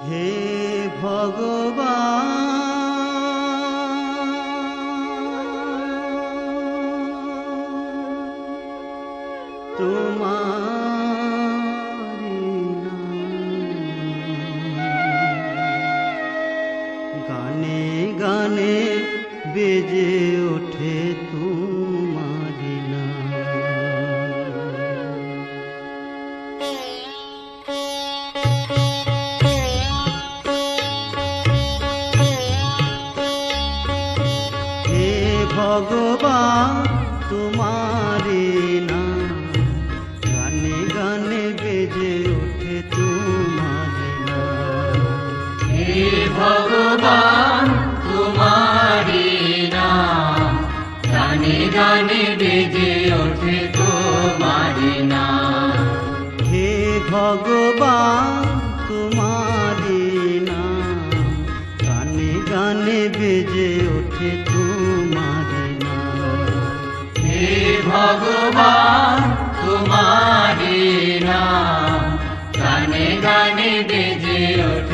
হে ভগবান তোমারি গানে গানে বেজে ওঠে তোমারি নাম। হে ভগবান তোমারি নাম গানে গানে বেজে ওঠে তোমারি নাম। হে ভগবান তোমারি নাম গানে গানে বেজে ওঠে তোমারি নাম। হে ভগবান তোমারি নাম গানে গানে বেজে ওঠে তোমারি নাম। হে ভগবান তোমারি নাম গানে গানে বেজে ওঠে